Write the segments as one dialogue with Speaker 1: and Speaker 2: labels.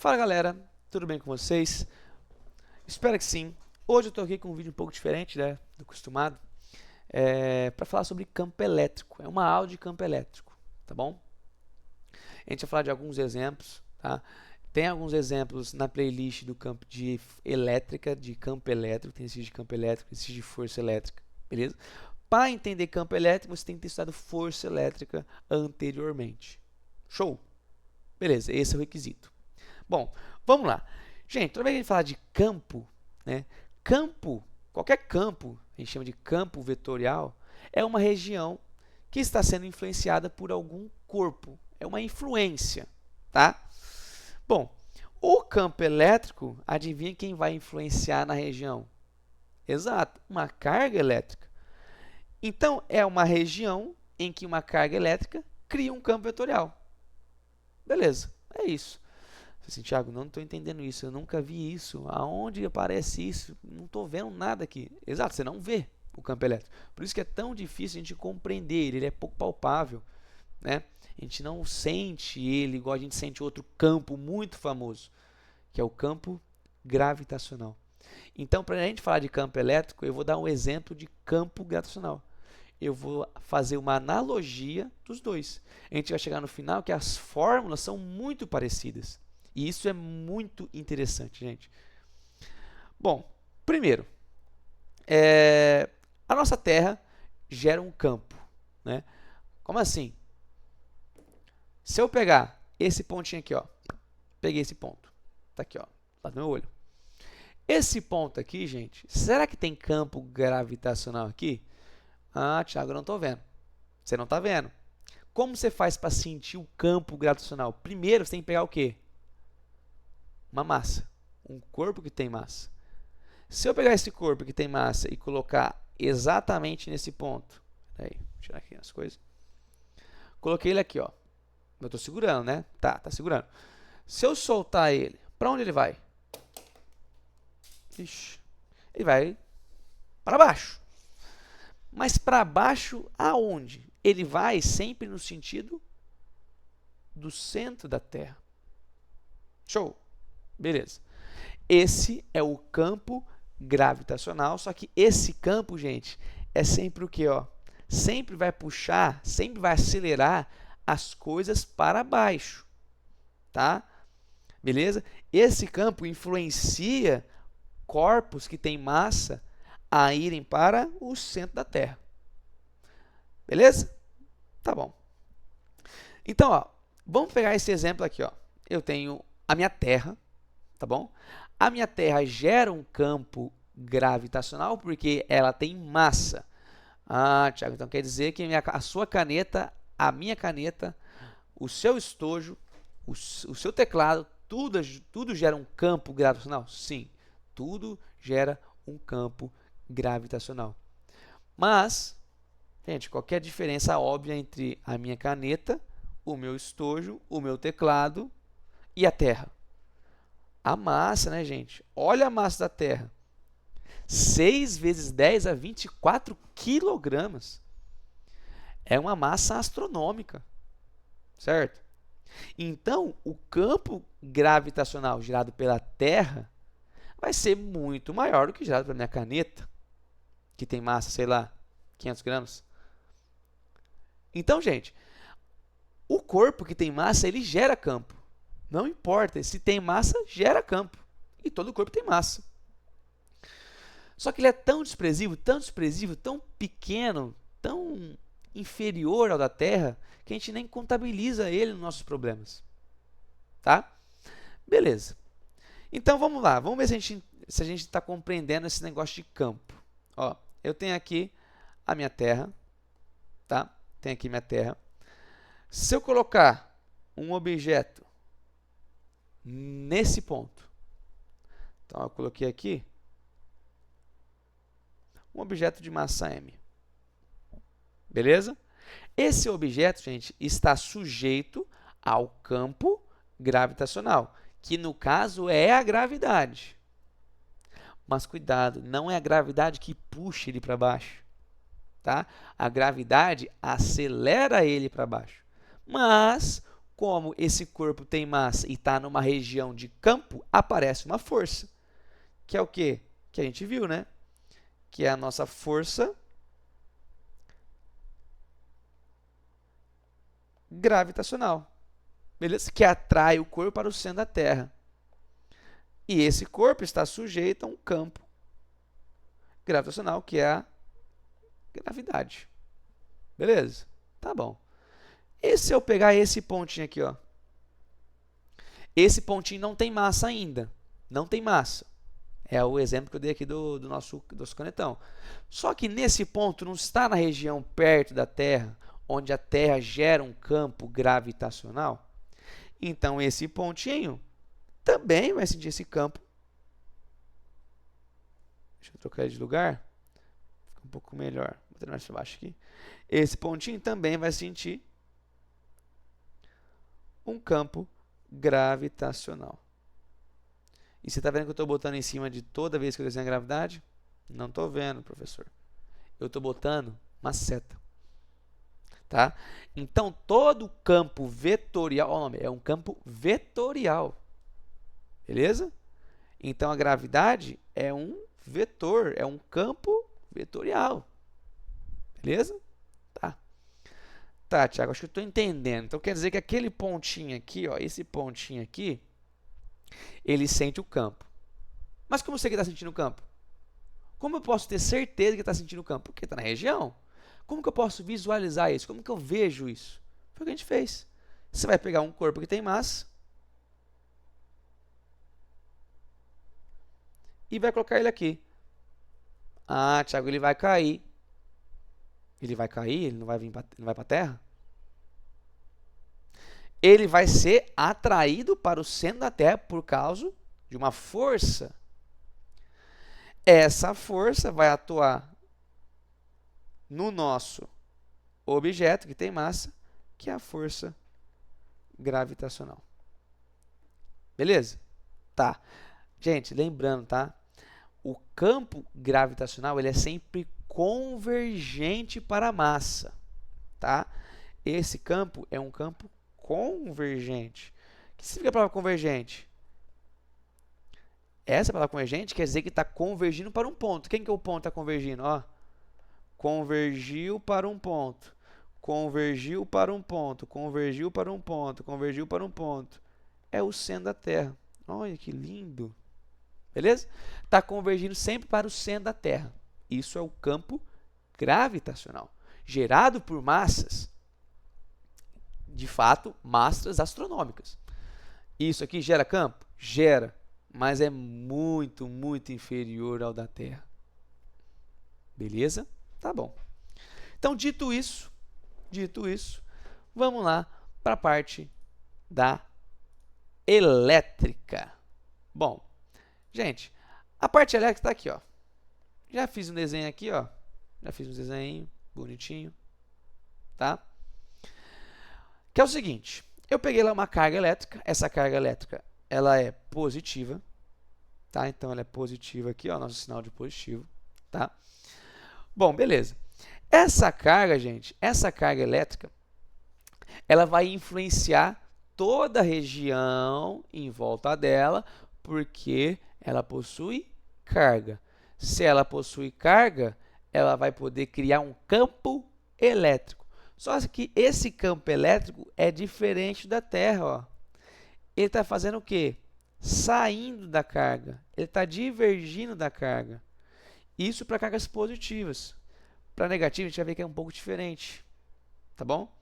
Speaker 1: Fala galera, tudo bem com vocês? Espero que sim. Hoje eu estou aqui com um vídeo um pouco diferente, né, do acostumado, para falar sobre campo elétrico. É uma aula de campo elétrico, tá bom? A gente vai falar de alguns exemplos, tá? Tem alguns exemplos na playlist do campo de elétrica, de campo elétrico, tem esse de campo elétrico, esse de força elétrica, beleza? Para entender campo elétrico, você tem que ter estudado força elétrica anteriormente. Show? Beleza, esse é o requisito. Bom, vamos lá. Gente, toda vez que a gente fala de campo, né? Campo, qualquer campo, a gente chama de campo vetorial, é uma região que está sendo influenciada por algum corpo. É uma influência, tá? Bom, o campo elétrico, adivinha quem vai influenciar na região? Exato, uma carga elétrica. Então, é uma região em que uma carga elétrica cria um campo vetorial. Beleza, é isso. Assim, Thiago, não estou entendendo isso, eu nunca vi isso, aonde aparece isso? Não estou vendo nada aqui. Exato, você não vê o campo elétrico. Por isso que é tão difícil a gente compreender ele é pouco palpável, né? A gente não sente ele igual a gente sente outro campo muito famoso, que é o campo gravitacional. Então, para a gente falar de campo elétrico, eu vou dar um exemplo de campo gravitacional. Eu vou fazer uma analogia dos dois. A gente vai chegar no final que as fórmulas são muito parecidas. E isso é muito interessante, gente. Bom, primeiro, a nossa Terra gera um campo, né? Como assim? Se eu pegar esse pontinho aqui, ó, peguei esse ponto, tá aqui, ó, lá no meu olho. Esse ponto aqui, gente, será que tem campo gravitacional aqui? Ah, Thiago, eu não estou vendo. Você não está vendo. Como você faz para sentir o campo gravitacional? Primeiro, você tem que pegar o quê? Uma massa, um corpo que tem massa. Se eu pegar esse corpo que tem massa e colocar exatamente nesse ponto, aí, vou tirar aqui as coisas, coloquei ele aqui, ó. Eu estou segurando, né? Tá segurando. Se eu soltar ele, para onde ele vai? Ixi, ele vai para baixo. Mas para baixo aonde? Ele vai sempre no sentido do centro da Terra. Show? Beleza. Esse é o campo gravitacional, só que esse campo, gente, é sempre o que, ó? Sempre vai puxar, sempre vai acelerar as coisas para baixo, tá? Beleza? Esse campo influencia corpos que têm massa a irem para o centro da Terra. Beleza? Tá bom. Então, ó, vamos pegar esse exemplo aqui, ó. Eu tenho a minha Terra, tá bom? A minha Terra gera um campo gravitacional porque ela tem massa. Ah, Thiago, então quer dizer que a sua caneta, a minha caneta, o seu estojo, o seu teclado, tudo gera um campo gravitacional? Sim, tudo gera um campo gravitacional. Mas, gente, qualquer diferença óbvia entre a minha caneta, o meu estojo, o meu teclado e a Terra? A massa, né, gente? Olha a massa da Terra. 6 vezes 10 a 24 quilogramas. É uma massa astronômica, certo? Então, o campo gravitacional gerado pela Terra vai ser muito maior do que gerado pela minha caneta, que tem massa, sei lá, 500 gramas. Então, gente, o corpo que tem massa, ele gera campo. Não importa, se tem massa, gera campo. E todo corpo tem massa. Só que ele é tão desprezível, tão pequeno, tão inferior ao da Terra, que a gente nem contabiliza ele nos nossos problemas. Tá? Beleza. Então, vamos lá. Vamos ver se a gente está compreendendo esse negócio de campo. Ó, eu tenho aqui a minha Terra. Tá? Tenho aqui minha Terra. Se eu colocar um objeto nesse ponto, então eu coloquei aqui um objeto de massa m. Beleza? Esse objeto, gente, está sujeito ao campo gravitacional, que no caso é a gravidade. Mas cuidado, não é a gravidade que puxa ele para baixo, tá? A gravidade acelera ele para baixo. Mas como esse corpo tem massa e está numa região de campo, aparece uma força, que é o quê? Que a gente viu, né? Que é a nossa força gravitacional, beleza? Que atrai o corpo para o centro da Terra. E esse corpo está sujeito a um campo gravitacional, que é a gravidade. Beleza? Tá bom. E se eu pegar esse pontinho aqui, ó? Esse pontinho não tem massa ainda. Não tem massa. É o exemplo que eu dei aqui do nosso canetão. Só que nesse ponto não está na região perto da Terra, onde a Terra gera um campo gravitacional. Então, esse pontinho também vai sentir esse campo. Deixa eu trocar ele de lugar. Fica um pouco melhor. Vou botar mais para baixo aqui. Esse pontinho também vai sentir um campo gravitacional. E você está vendo que eu estou botando em cima de toda vez que eu desenho a gravidade? Não estou vendo, professor. Eu estou botando uma seta. Tá? Então, todo campo vetorial, ó, é um campo vetorial. Beleza? Então, a gravidade é um vetor, é um campo vetorial. Beleza? Tá. Tá, Tiago, acho que eu estou entendendo. Então, quer dizer que aquele pontinho aqui, ó, esse pontinho aqui, ele sente o campo. Mas como você que está sentindo o campo? Como eu posso ter certeza que está sentindo o campo? Porque está na região. Como que eu posso visualizar isso? Como que eu vejo isso? Foi o que a gente fez. Você vai pegar um corpo que tem massa e vai colocar ele aqui. Ah, Tiago, ele vai cair. Ele vai cair? Ele não vai vir não vai para a Terra? Ele vai ser atraído para o centro da Terra por causa de uma força. Essa força vai atuar no nosso objeto que tem massa, que é a força gravitacional. Beleza? Tá. Gente, lembrando, tá? O campo gravitacional ele é sempre convergente para a massa, tá? Esse campo é um campo convergente. O que significa a palavra convergente? Essa palavra convergente quer dizer que está convergindo para um ponto. Quem que é o ponto que está convergindo? Ó, convergiu para um ponto, convergiu para um ponto, convergiu para um ponto, convergiu para um ponto. É o centro da Terra. Olha que lindo. Beleza? Está convergindo sempre para o centro da Terra. Isso é o campo gravitacional, gerado por massas, de fato, massas astronômicas. Isso aqui gera campo? Gera, mas é muito, muito inferior ao da Terra. Beleza? Tá bom. Então, dito isso, vamos lá para a parte da elétrica. Bom, gente, a parte elétrica está aqui, ó. Já fiz um desenho aqui, ó. Já fiz um desenho bonitinho, tá? Que é o seguinte, eu peguei lá uma carga elétrica, essa carga elétrica, ela é positiva, tá? Então, ela é positiva aqui, ó, nosso sinal de positivo, tá? Bom, beleza. Essa carga, gente, essa carga elétrica, ela vai influenciar toda a região em volta dela, porque ela possui carga. Se ela possui carga, ela vai poder criar um campo elétrico. Só que esse campo elétrico é diferente da Terra, ó. Ele está fazendo o quê? Saindo da carga. Ele está divergindo da carga. Isso para cargas positivas. Para negativa, a gente vai ver que é um pouco diferente. Tá bom?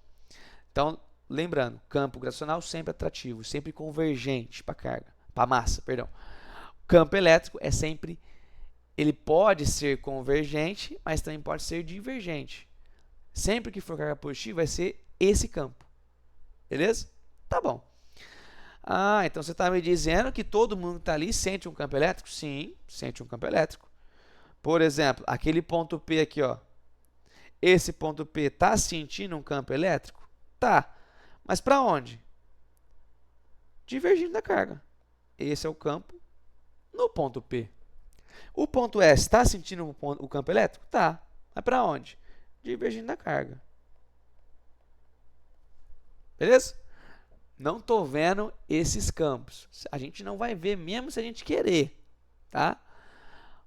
Speaker 1: Então, lembrando, campo gravitacional sempre atrativo, sempre convergente para carga, para massa, perdão. O campo elétrico é sempre, ele pode ser convergente, mas também pode ser divergente. Sempre que for carga positiva, vai ser esse campo. Beleza? Tá bom. Ah, então você está me dizendo que todo mundo que está ali sente um campo elétrico? Sim, sente um campo elétrico. Por exemplo, aquele ponto P aqui, ó. Esse ponto P está sentindo um campo elétrico? Tá. Mas para onde? Divergindo da carga. Esse é o campo no ponto P. O ponto S está sentindo o campo elétrico? Tá. Mas para onde? Divergindo da carga. Beleza? Não estou vendo esses campos. A gente não vai ver mesmo se a gente querer, tá?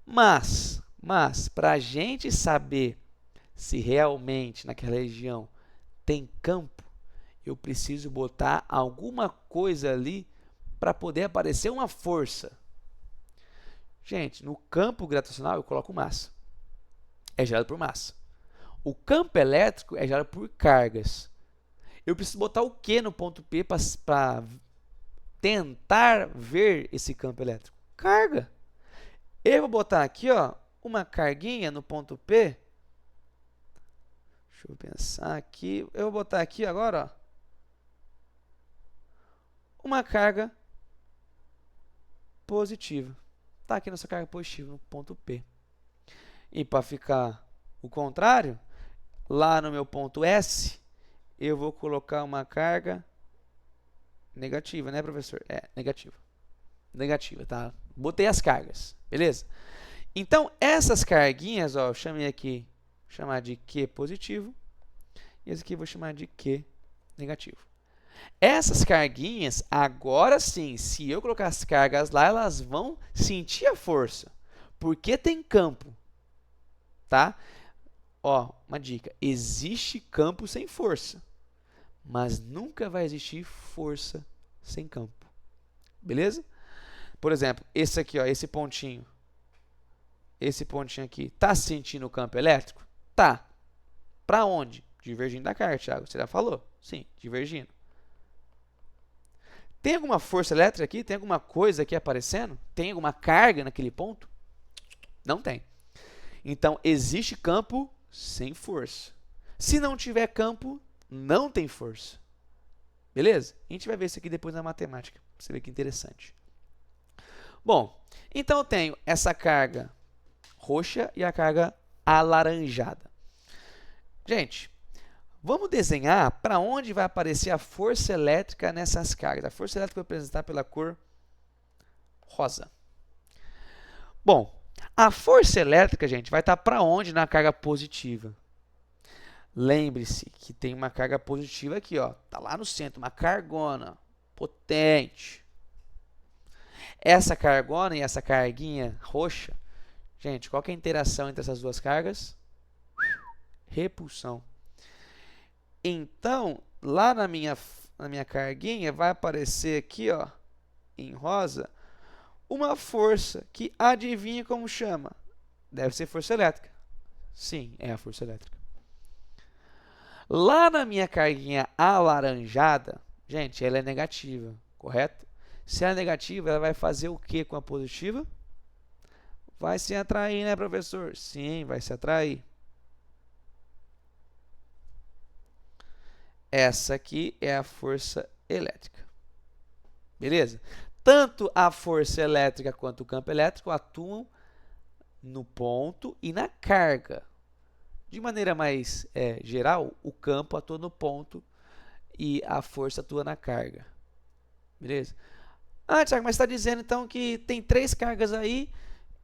Speaker 1: Mas para a gente saber se realmente naquela região tem campo, eu preciso botar alguma coisa ali para poder aparecer uma força. Gente, no campo gravitacional eu coloco massa. É gerado por massa. O campo elétrico é gerado por cargas. Eu preciso botar o que no ponto P para tentar ver esse campo elétrico? Carga. Eu vou botar aqui, ó, uma carguinha no ponto P. Deixa eu pensar aqui. Eu vou botar aqui agora, ó, uma carga positiva. Está aqui nossa carga positiva no ponto P. E para ficar o contrário, lá no meu ponto S, eu vou colocar uma carga negativa, né, professor? É, negativa. Negativa, tá? Botei as cargas, beleza? Então, essas carguinhas, ó, eu chamei aqui, vou chamar de Q positivo, e esse aqui eu vou chamar de Q negativo. Essas carguinhas, agora sim, se eu colocar as cargas lá, elas vão sentir a força, porque tem campo, tá? Ó, uma dica, existe campo sem força, mas nunca vai existir força sem campo, beleza? Por exemplo, esse aqui, ó, esse pontinho aqui, tá sentindo o campo elétrico? Tá. Para onde? Divergindo da carga, Thiago, você já falou? Sim, divergindo. Tem alguma força elétrica aqui? Tem alguma coisa aqui aparecendo? Tem alguma carga naquele ponto? Não tem. Então, existe campo sem força. Se não tiver campo, não tem força. Beleza? A gente vai ver isso aqui depois na matemática, para você ver que interessante. Bom, então eu tenho essa carga roxa e a carga alaranjada. Gente, vamos desenhar para onde vai aparecer a força elétrica nessas cargas. A força elétrica vai apresentar pela cor rosa. Bom, a força elétrica, gente, vai estar para onde na carga positiva? Lembre-se que tem uma carga positiva aqui, ó, tá lá no centro, uma cargona potente. Essa cargona e essa carguinha roxa, gente, qual que é a interação entre essas duas cargas? Repulsão. Então, lá na minha carguinha vai aparecer aqui, ó, em rosa, uma força que adivinha como chama? Deve ser força elétrica. Sim, é a força elétrica. Lá na minha carguinha alaranjada, gente, ela é negativa, correto? Se ela é negativa, ela vai fazer o que com a positiva? Vai se atrair, né, professor? Sim, vai se atrair. Essa aqui é a força elétrica. Beleza? Tanto a força elétrica quanto o campo elétrico atuam no ponto e na carga. De maneira mais geral, o campo atua no ponto e a força atua na carga. Beleza? Ah, Thiago, mas está dizendo então que tem 3 cargas aí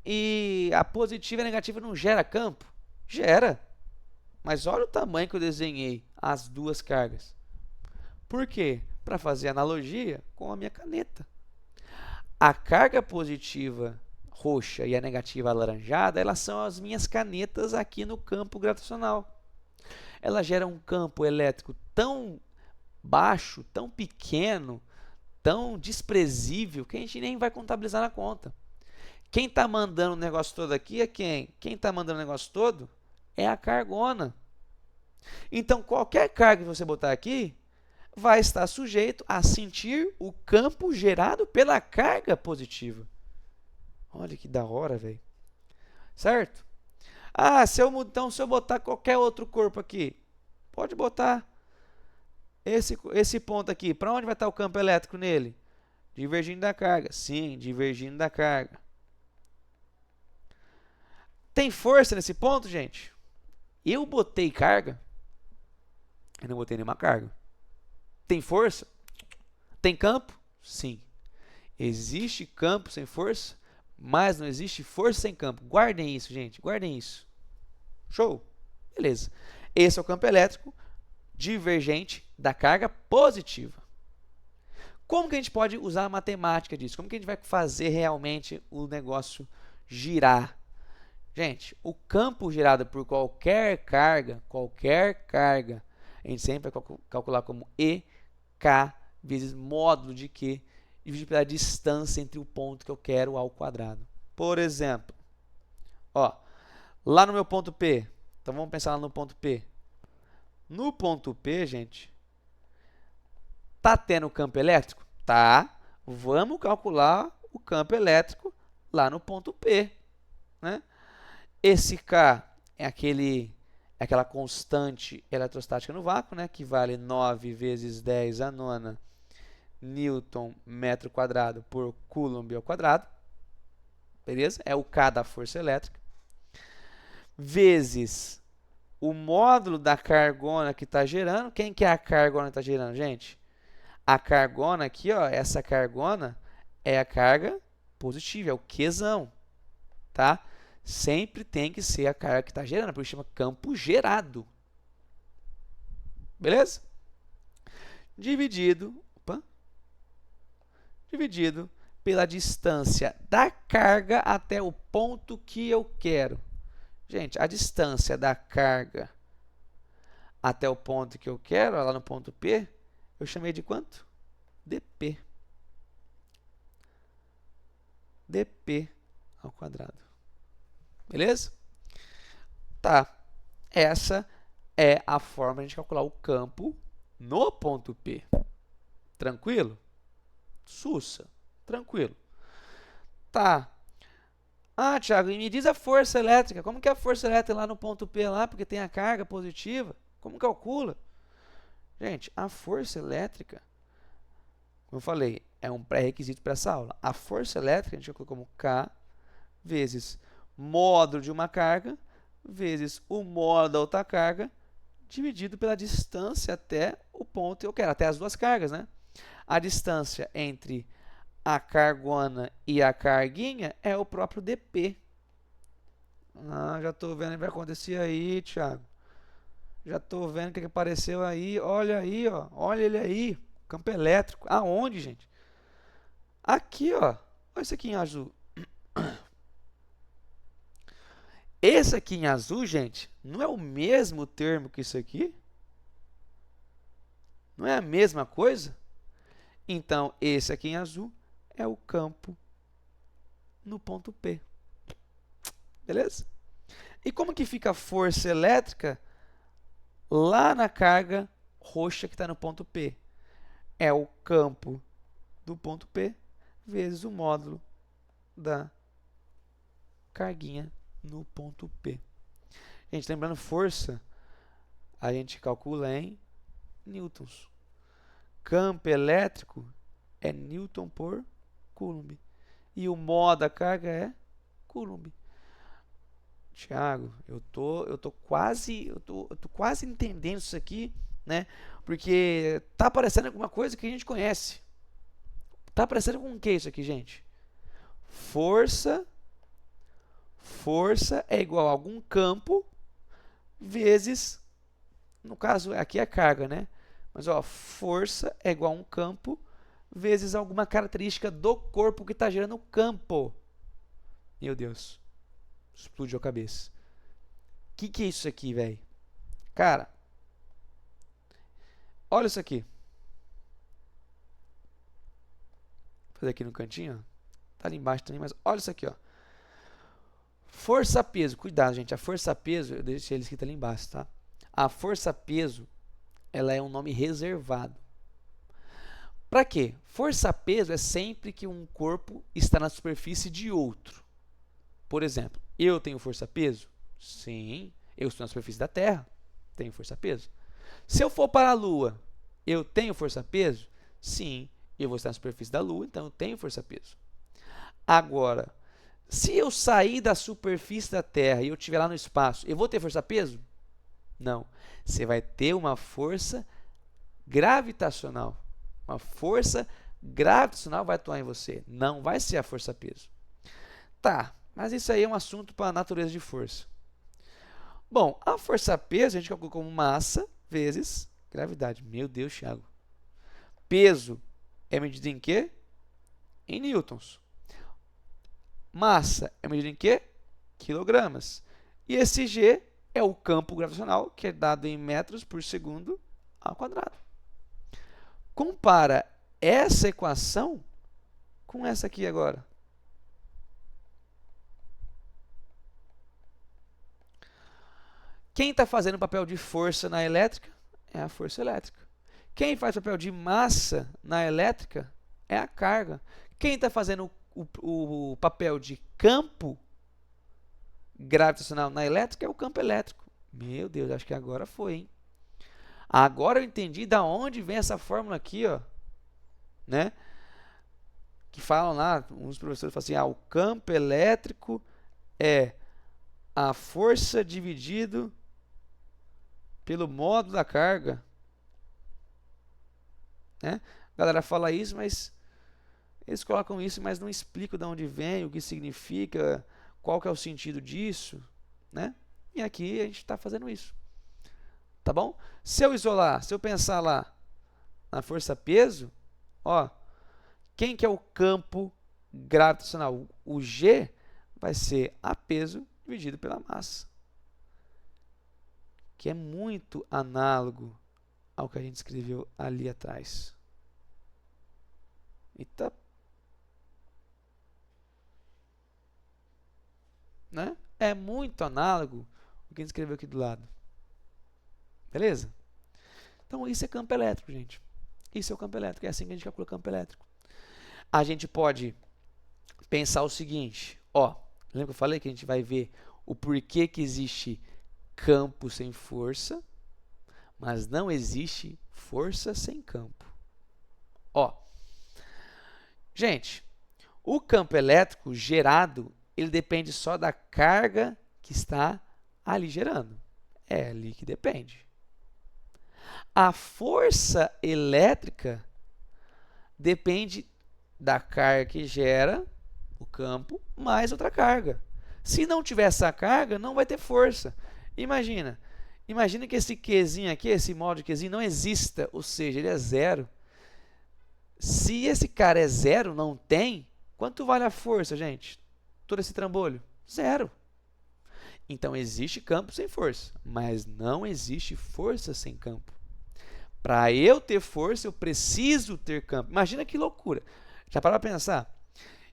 Speaker 1: e a positiva e a negativa não gera campo? Gera. Mas olha o tamanho que eu desenhei as 2 cargas. Por quê? Para fazer analogia com a minha caneta. A carga positiva roxa e a negativa alaranjada, elas são as minhas canetas aqui no campo gravitacional. Ela gera um campo elétrico tão baixo, tão pequeno, tão desprezível, que a gente nem vai contabilizar na conta. Quem está mandando o negócio todo aqui é quem? Quem está mandando o negócio todo é a cargona. Então, qualquer carga que você botar aqui vai estar sujeito a sentir o campo gerado pela carga positiva. Olha que da hora, velho. Certo? Ah, então se eu botar qualquer outro corpo aqui, pode botar esse ponto aqui. Para onde vai estar o campo elétrico nele? Divergindo da carga. Sim, divergindo da carga. Tem força nesse ponto, gente? Eu botei carga. Eu não botei nenhuma carga. Tem força? Tem campo? Sim. Existe campo sem força? Mas não existe força sem campo. Guardem isso, gente. Guardem isso. Show? Beleza. Esse é o campo elétrico divergente da carga positiva. Como que a gente pode usar a matemática disso? Como que a gente vai fazer realmente o negócio girar? Gente, o campo gerado por qualquer carga, a gente sempre vai calcular como EK vezes módulo de Q dividido pela distância entre o ponto que eu quero ao quadrado. Por exemplo, ó, lá no meu ponto P, então vamos pensar lá no ponto P. No ponto P, gente, tá tendo campo elétrico? Tá. Vamos calcular o campo elétrico lá no ponto P, né? Esse K é aquela constante eletrostática no vácuo, né, que vale 9 vezes 10 a nona Newton metro quadrado por Coulomb ao quadrado. Beleza? É o K da força elétrica. Vezes o módulo da cargona que está gerando. Quem que é a cargona que está gerando, gente? A cargona aqui, ó, essa cargona é a carga positiva, é o Qzão, tá? Sempre tem que ser a carga que está gerando, porque chama campo gerado. Beleza? Dividido pela distância da carga até o ponto que eu quero. Gente, a distância da carga até o ponto que eu quero, lá no ponto P, eu chamei de quanto? dp. dp ao quadrado. Beleza? Tá. Essa é a forma de a gente calcular o campo no ponto P. Tranquilo? Sussa. Tranquilo. Tá. Ah, Thiago, e me diz a força elétrica. Como que é a força elétrica lá no ponto P lá, porque tem a carga positiva? Como calcula? Gente, a força elétrica, como eu falei, é um pré-requisito para essa aula. A força elétrica a gente calcula como K vezes módulo de uma carga vezes o módulo da outra carga dividido pela distância até o ponto que eu quero, até as duas cargas, né? A distância entre a cargona e a carguinha é o próprio dp. Ah, já estou vendo o que vai acontecer aí, Thiago. Já estou vendo o que apareceu aí. Olha aí, ó. Olha ele aí. Campo elétrico. Aonde, gente? Aqui, ó. Olha isso aqui em azul. Esse aqui em azul, gente, não é o mesmo termo que isso aqui? Não é a mesma coisa? Então, esse aqui em azul é o campo no ponto P. Beleza? E como que fica a força elétrica lá na carga roxa que está no ponto P? É o campo do ponto P vezes o módulo da carguinha no ponto P. Gente, lembrando, força a gente calcula em newtons. Campo elétrico é newton por coulomb. E o mó da carga é coulomb. Thiago, eu tô quase entendendo isso aqui, né? Porque tá parecendo alguma coisa que a gente conhece. Tá parecendo com o que isso aqui, gente? Força é igual a algum campo vezes, no caso aqui é a carga, né? Mas ó, força é igual a um campo vezes alguma característica do corpo que está gerando o campo. Meu Deus, explodiu a cabeça. O que é isso aqui, velho? Cara, olha isso aqui. Vou fazer aqui no cantinho, ó. Tá ali embaixo também, mas olha isso aqui, ó. Força-peso, cuidado, gente. A força-peso, eu deixei ele escrito ali embaixo, tá? A força-peso, ela é um nome reservado. Para quê? Força-peso é sempre que um corpo está na superfície de outro. Por exemplo, eu tenho força-peso? Sim, eu estou na superfície da Terra, tenho força-peso. Se eu for para a Lua, eu tenho força-peso? Sim, eu vou estar na superfície da Lua, então eu tenho força-peso. Agora, se eu sair da superfície da Terra e eu estiver lá no espaço, eu vou ter força-peso? Não. Você vai ter uma força gravitacional. Uma força gravitacional vai atuar em você. Não vai ser a força-peso. Tá, mas isso aí é um assunto para a natureza de força. Bom, a força-peso a gente calcula como massa vezes gravidade. Meu Deus, Thiago. Peso é medida em quê? Em newtons. Massa é medida em quê? Quilogramas. E esse G é o campo gravitacional, que é dado em metros por segundo ao quadrado. Compara essa equação com essa aqui agora. Quem está fazendo o papel de força na elétrica é a força elétrica. Quem faz o papel de massa na elétrica é a carga. Quem está fazendo o papel de campo gravitacional na elétrica é o campo elétrico. Meu Deus, acho que agora foi, hein? Agora eu entendi da onde vem essa fórmula aqui, ó, né? Que falam lá, uns professores falam assim, o campo elétrico é a força dividido pelo módulo da carga, né? A galera fala isso, mas eles colocam isso, mas não explicam de onde vem, o que significa, qual que é o sentido disso, né? E aqui a gente está fazendo isso, tá bom? Se eu isolar, se eu pensar lá na força-peso, ó, quem que é o campo gravitacional? O G vai ser a peso dividido pela massa, que é muito análogo ao que a gente escreveu ali atrás. Eita. Né? É muito análogo ao que a gente escreveu aqui do lado. Beleza? Então, isso é campo elétrico, gente. Isso é o campo elétrico. É assim que a gente calcula campo elétrico. A gente pode pensar o seguinte. Ó, lembra que eu falei que a gente vai ver o porquê que existe campo sem força, mas não existe força sem campo. Ó, gente, o campo elétrico gerado, ele depende só da carga que está ali gerando. É ali que depende. A força elétrica depende da carga que gera o campo mais outra carga. Se não tiver essa carga, não vai ter força. Imagina que esse Qzinho aqui, esse módulo de Qzinho não exista, ou seja, ele é zero. Se esse cara é zero, não tem, quanto vale a força, gente? Todo esse trambolho? Zero. Então existe campo sem força, mas não existe força sem campo. Para eu ter força, eu preciso ter campo. Imagina que loucura. Já para pensar?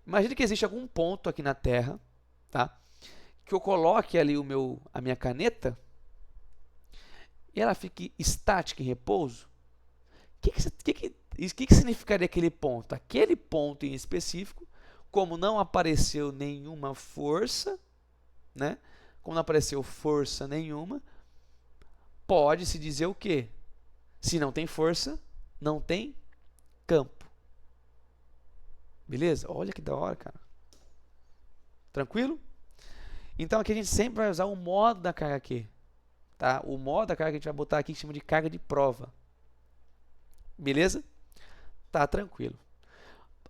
Speaker 1: Imagina que existe algum ponto aqui na Terra, tá? Que eu coloque ali a minha caneta e ela fique estática em repouso. O que significaria aquele ponto? Aquele ponto em específico, como não apareceu nenhuma força, né? Como não apareceu força nenhuma, pode-se dizer o quê? Se não tem força, não tem campo. Beleza? Olha que da hora, cara. Tranquilo? Então aqui a gente sempre vai usar o modo da carga aqui. Tá? O modo da carga que a gente vai botar aqui que chama de carga de prova. Beleza? Tá tranquilo.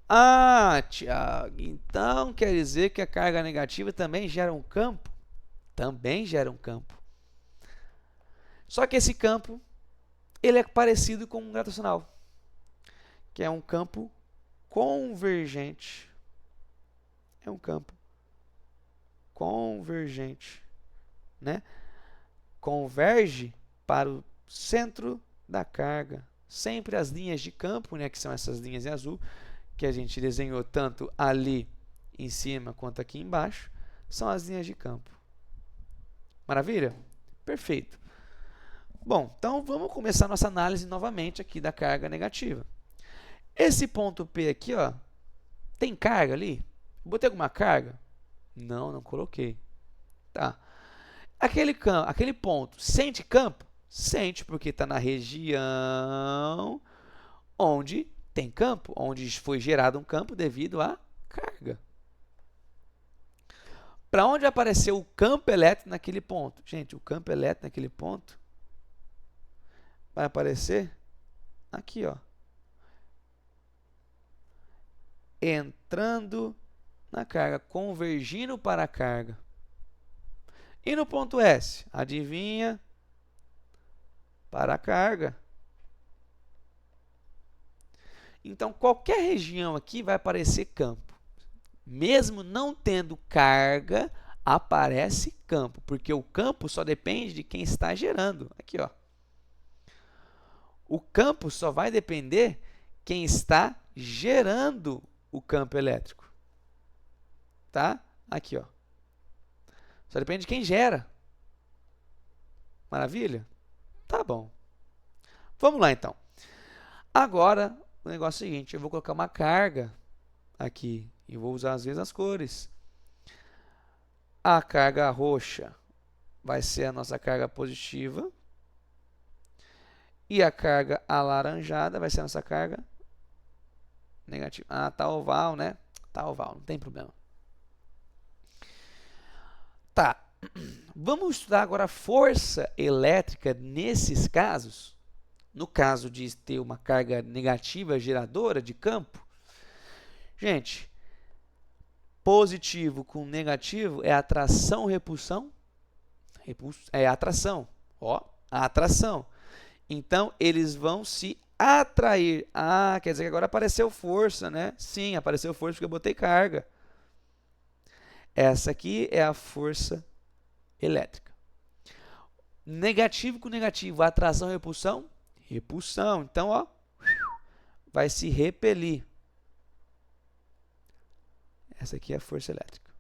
Speaker 1: Ah, Thiago, então quer dizer que a carga negativa também gera um campo? Também gera um campo. Só que esse campo, ele é parecido com um gravitacional, que é um campo convergente. É um campo convergente, né? Converge para o centro da carga. Sempre as linhas de campo, né, que são essas linhas em azul, que a gente desenhou tanto ali em cima quanto aqui embaixo, são as linhas de campo. Maravilha? Perfeito. Bom, então vamos começar nossa análise novamente aqui da carga negativa. Esse ponto P aqui, ó, tem carga ali? Botei alguma carga? Não, não coloquei. Tá. Aquele ponto sente campo? Sente, porque está na região onde tem campo, onde foi gerado um campo devido à carga. Para onde apareceu o campo elétrico naquele ponto? Gente, o campo elétrico naquele ponto vai aparecer aqui, ó. Entrando na carga, convergindo para a carga. E no ponto S? Adivinha? Para a carga. Então, qualquer região aqui vai aparecer campo. Mesmo não tendo carga, aparece campo, porque o campo só depende de quem está gerando. Aqui, ó. O campo só vai depender quem está gerando o campo elétrico. Tá? Aqui, ó. Só depende de quem gera. Maravilha? Tá bom. Vamos lá, então. Agora, o negócio é o seguinte, eu vou colocar uma carga aqui e vou usar as mesmas cores. A carga roxa vai ser a nossa carga positiva e a carga alaranjada vai ser a nossa carga negativa. Ah, tá oval, né? Tá oval, não tem problema. Tá. Vamos estudar agora a força elétrica nesses casos. No caso de ter uma carga negativa geradora de campo. Gente, positivo com negativo é atração, repulsão? É atração. Ó, a atração. Então, eles vão se atrair. Ah, quer dizer que agora apareceu força, né? Sim, apareceu força porque eu botei carga. Essa aqui é a força elétrica. Negativo com negativo, atração, repulsão? Repulsão. Então, ó, vai se repelir. Essa aqui é a força elétrica.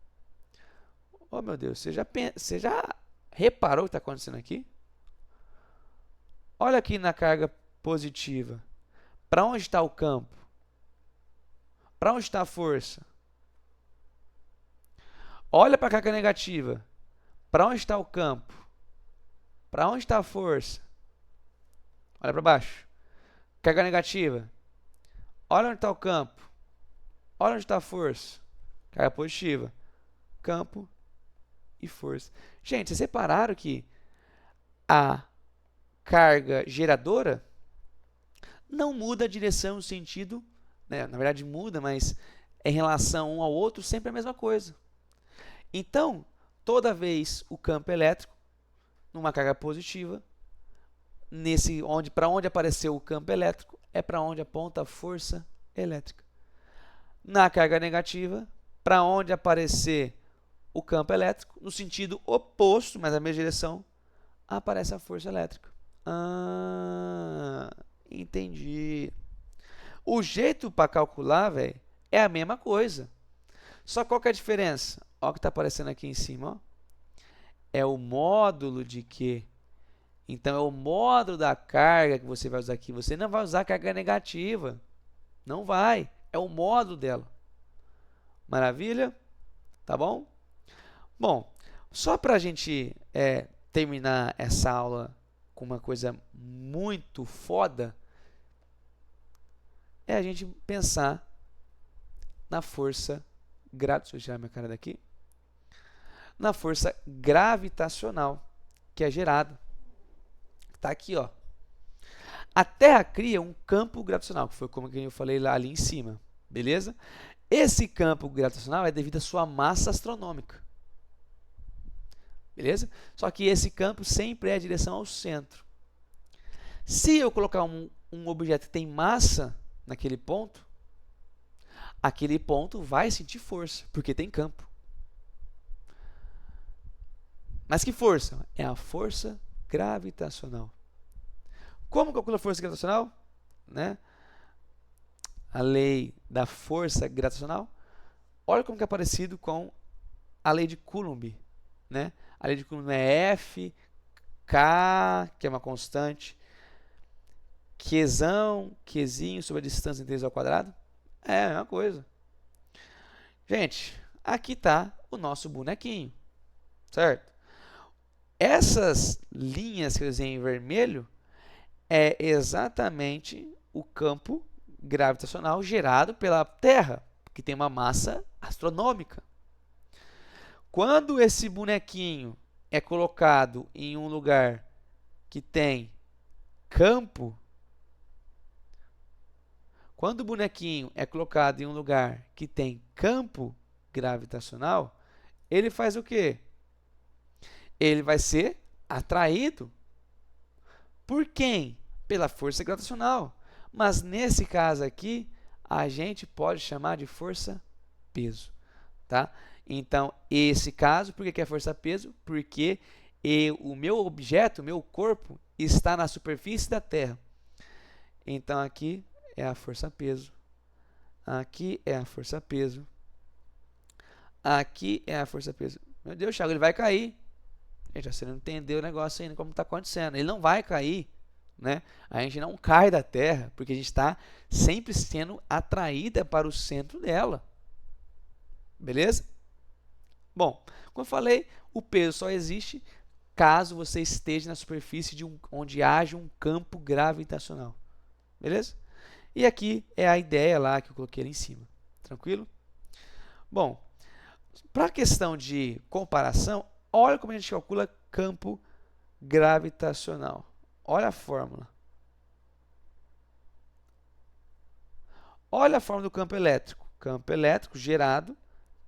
Speaker 1: Oh, meu Deus, você já reparou o que está acontecendo aqui? Olha aqui na carga positiva. Para onde está o campo? Para onde está a força? Olha para a carga negativa. Para onde está o campo? Para onde está a força? Olha para baixo. Carga negativa. Olha onde está o campo. Olha onde está a força. Carga positiva. Campo e força. Gente, vocês repararam que a carga geradora não muda a direção, o sentido, né? Na verdade muda, mas em relação um ao outro sempre a mesma coisa. Então, toda vez o campo elétrico, numa carga positiva, para onde apareceu o campo elétrico, é para onde aponta a força elétrica. Na carga negativa, para onde aparecer o campo elétrico, no sentido oposto, mas na mesma direção, aparece a força elétrica. Ah, entendi. O jeito para calcular, velho, é a mesma coisa. Só qual que é a diferença? Olha o que está aparecendo aqui em cima. Ó. É o módulo de Q. Então, é o módulo da carga que você vai usar aqui. Você não vai usar a carga negativa. Não vai. É o módulo dela. Maravilha? Tá bom? Bom, só para a gente terminar essa aula com uma coisa muito foda, é a gente pensar na força deixa eu tirar minha cara daqui. Na força gravitacional que é gerada. Está aqui, ó. A Terra cria um campo gravitacional, que foi como eu falei lá ali em cima, beleza? Esse campo gravitacional é devido à sua massa astronômica. Beleza? Só que esse campo sempre é a direção ao centro. Se eu colocar um objeto que tem massa naquele ponto, aquele ponto vai sentir força, porque tem campo. Mas que força? É a força gravitacional. Como calcula a força gravitacional? Né? A lei da força gravitacional. Olha como que é parecido com a lei de Coulomb. Né? A lei de Coulomb é F, K, que é uma constante, Qzinho sobre a distância entre eles ao quadrado. É a mesma coisa. Gente, aqui está o nosso bonequinho. Certo? Essas linhas que eu desenhei em vermelho é exatamente o campo gravitacional gerado pela Terra, que tem uma massa astronômica. Quando esse bonequinho é colocado em um lugar que tem campo, quando o bonequinho é colocado em um lugar que tem campo gravitacional, ele faz o quê? Ele vai ser atraído por quem? Pela força gravitacional. Mas nesse caso aqui, a gente pode chamar de força-peso, tá? Então, esse caso, por que é força-peso? Porque o meu objeto, o meu corpo, está na superfície da Terra. Então, aqui é a força-peso. Aqui é a força-peso. Aqui é a força-peso. Meu Deus, Thiago, ele vai cair. Gente, você não entendeu o negócio ainda, como está acontecendo. Ele não vai cair, né? A gente não cai da Terra, porque a gente está sempre sendo atraída para o centro dela. Beleza? Bom, como eu falei, o peso só existe caso você esteja na superfície de onde haja um campo gravitacional. Beleza? E aqui é a ideia lá que eu coloquei ali em cima. Tranquilo? Bom, para a questão de comparação, olha como a gente calcula campo gravitacional. Olha a fórmula. Olha a fórmula do campo elétrico. Campo elétrico gerado,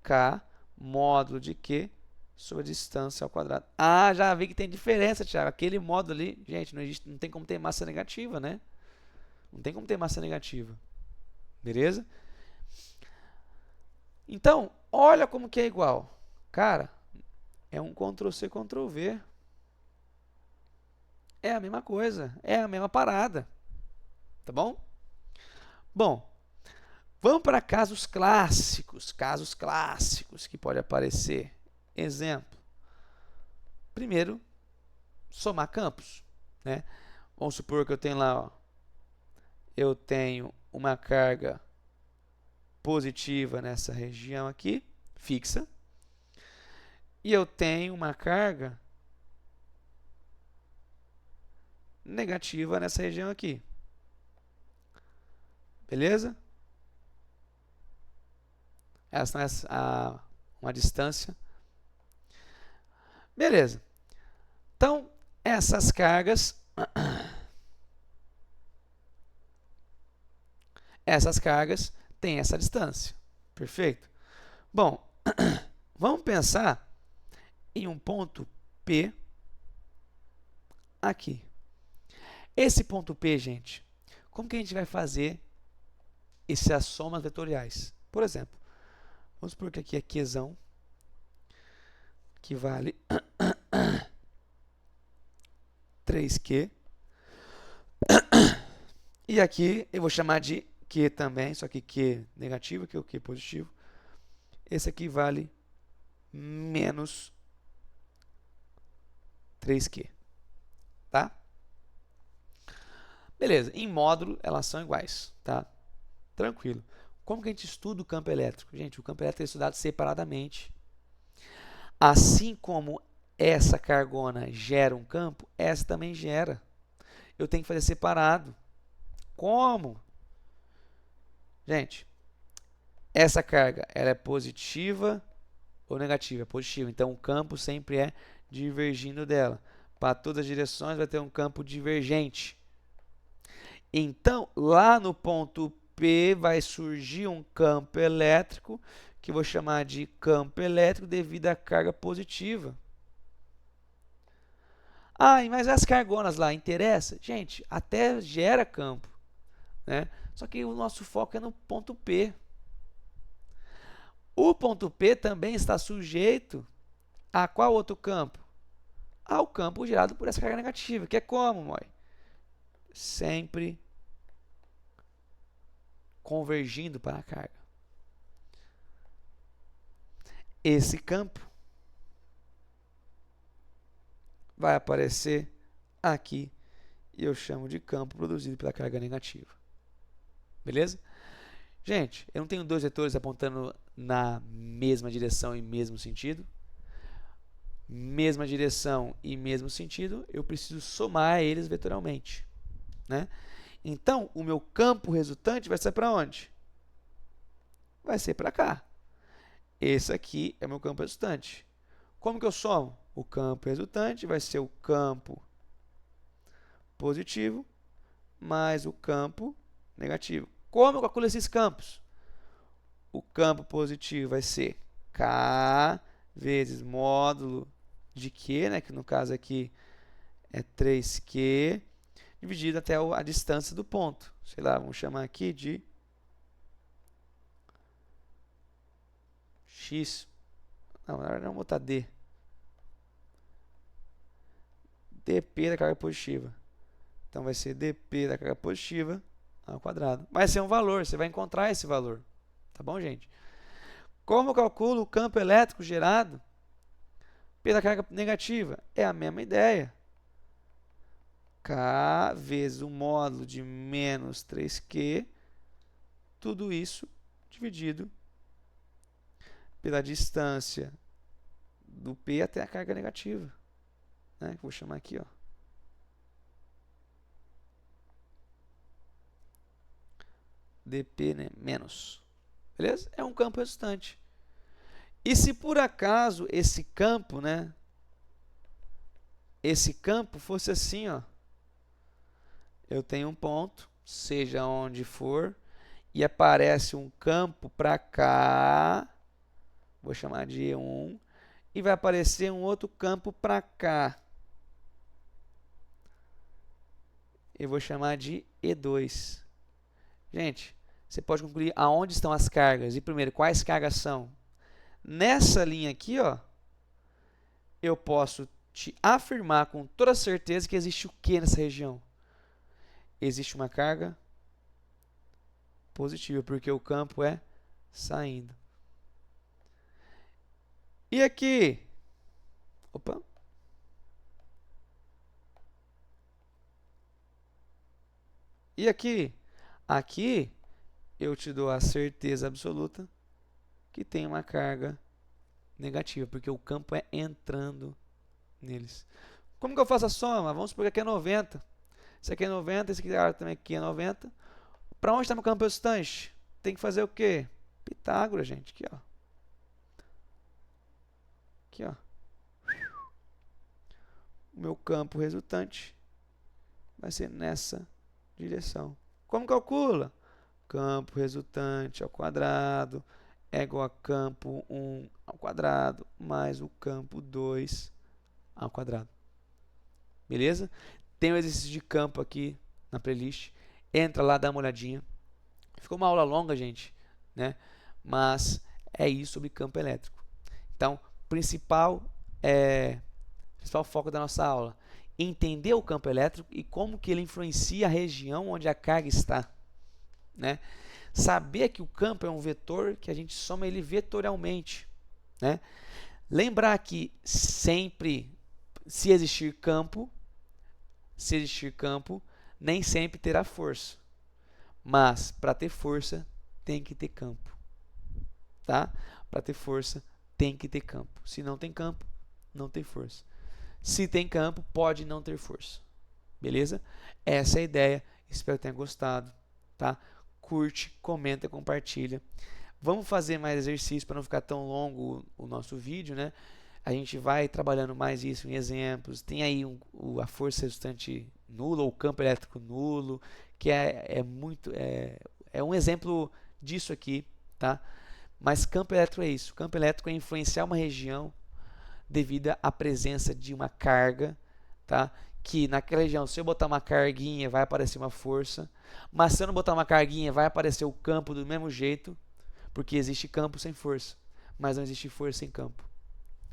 Speaker 1: K, módulo de Q, sobre a distância ao quadrado. Ah, já vi que tem diferença, Thiago. Aquele módulo ali, gente, não existe, não tem como ter massa negativa, né? Não tem como ter massa negativa. Beleza? Então, olha como que é igual. Cara, é um Ctrl+C, Ctrl+V. É a mesma coisa, é a mesma parada. Tá bom? Bom, vamos para casos clássicos que pode aparecer. Exemplo. Primeiro, somar campos, né? Vamos supor que eu tenho lá, ó, eu tenho uma carga positiva nessa região aqui, fixa, e eu tenho uma carga negativa nessa região aqui. Beleza? Essa é uma distância. Beleza. Então, essas cargas têm essa distância. Perfeito? Bom, vamos pensar em um ponto P aqui. Esse ponto P, gente, como que a gente vai fazer essas somas vetoriais? Por exemplo, vamos supor que aqui é Qzão, que vale 3Q. E aqui eu vou chamar de Q também, só que Q negativo, que é o Q positivo. Esse aqui vale menos 3Q. Tá? Beleza, em módulo elas são iguais, tá? Tranquilo. Como que a gente estuda o campo elétrico? Gente, o campo elétrico é estudado separadamente. Assim como essa cargona gera um campo, essa também gera. Eu tenho que fazer separado. Como? Gente, essa carga ela é positiva ou negativa? É positiva. Então, o campo sempre é divergindo dela. Para todas as direções vai ter um campo divergente. Então, lá no ponto P vai surgir um campo elétrico, que eu vou chamar de campo elétrico devido à carga positiva. Ah, mas as cargonas lá, interessa? Gente, até gera campo, né? Só que o nosso foco é no ponto P. O ponto P também está sujeito a qual outro campo? Ao campo gerado por essa carga negativa, que é como, Moi? Sempre convergindo para a carga. Esse campo vai aparecer aqui e eu chamo de campo produzido pela carga negativa. Beleza? Gente, eu não tenho dois vetores apontando na mesma direção e mesmo sentido. Mesma direção e mesmo sentido, eu preciso somar eles vetorialmente, né? Então, o meu campo resultante vai ser para onde? Vai ser para cá. Esse aqui é o meu campo resultante. Como que eu somo? O campo resultante vai ser o campo positivo mais o campo negativo. Como eu calculo esses campos? O campo positivo vai ser K vezes módulo de Q, né, que no caso aqui é 3Q, dividido até a distância do ponto. Sei lá, vamos chamar aqui de X. Não, na verdade vamos botar D. dP da carga positiva. Então vai ser dP da carga positiva ao quadrado. Vai ser um valor, você vai encontrar esse valor. Tá bom, gente? Como eu calculo o campo elétrico gerado pela carga negativa? É a mesma ideia. K vezes o módulo de menos 3Q, tudo isso dividido pela distância do P até a carga negativa. Né? Vou chamar aqui, ó. dP, né? Menos. Beleza? É um campo resultante. E se por acaso esse campo, né? Esse campo fosse assim, ó. Eu tenho um ponto, seja onde for, e aparece um campo para cá, vou chamar de E1, e vai aparecer um outro campo para cá. Eu vou chamar de E2. Gente, você pode concluir aonde estão as cargas. E primeiro, quais cargas são? Nessa linha aqui, ó, eu posso te afirmar com toda certeza que existe o que nessa região? Existe uma carga positiva, porque o campo é saindo. E aqui? Opa. E aqui? Aqui eu te dou a certeza absoluta que tem uma carga negativa, porque o campo é entrando neles. Como que eu faço a soma? Vamos supor que aqui é 90. Esse aqui é 90, esse também aqui é 90. Para onde está meu campo resultante? Tem que fazer o quê? Pitágoras, gente. Aqui, ó. Aqui, ó. O meu campo resultante vai ser nessa direção. Como calcula? Campo resultante ao quadrado é igual a campo 1 ao quadrado mais o campo 2 ao quadrado. Beleza? Tem um exercício de campo aqui na playlist. Entra lá, dá uma olhadinha. Ficou uma aula longa, gente, né? Mas é isso sobre campo elétrico. Então, principal foco da nossa aula, entender o campo elétrico e como que ele influencia a região onde a carga está, né? Saber que o campo é um vetor que a gente soma ele vetorialmente, né? Lembrar que sempre, se existir campo, nem sempre terá força. Mas para ter força tem que ter campo, tá? Para ter força tem que ter campo. Se não tem campo, não tem força. Se tem campo, pode não ter força. Beleza? Essa é a ideia. Espero que tenha gostado, tá? Curte, comenta, compartilha. Vamos fazer mais exercícios para não ficar tão longo o nosso vídeo, né? A gente vai trabalhando mais isso em exemplos. Tem aí a força resultante nula ou o campo elétrico nulo, que é um exemplo disso aqui, tá? Mas campo elétrico é isso. Campo elétrico é influenciar uma região devido à presença de uma carga, tá? Que naquela região, se eu botar uma carguinha, vai aparecer uma força, mas se eu não botar uma carguinha, vai aparecer o campo do mesmo jeito, porque existe campo sem força, mas não existe força sem campo.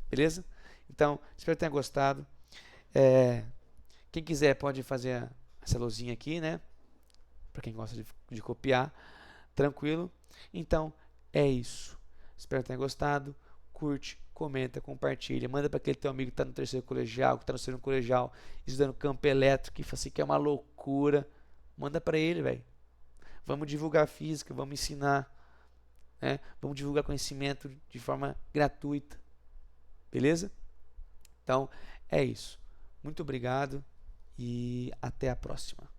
Speaker 1: Beleza? Então, espero que tenha gostado. Quem quiser pode fazer essa luzinha aqui, né? Para quem gosta de copiar, tranquilo. Então, é isso. Espero que tenha gostado. Curte, comenta, compartilha. Manda para aquele teu amigo que está no terceiro colegial, que está no segundo colegial, estudando campo elétrico, que fala assim que é uma loucura. Manda para ele, velho. Vamos divulgar física, vamos ensinar, né? Vamos divulgar conhecimento de forma gratuita. Beleza? Então, é isso. Muito obrigado e até a próxima.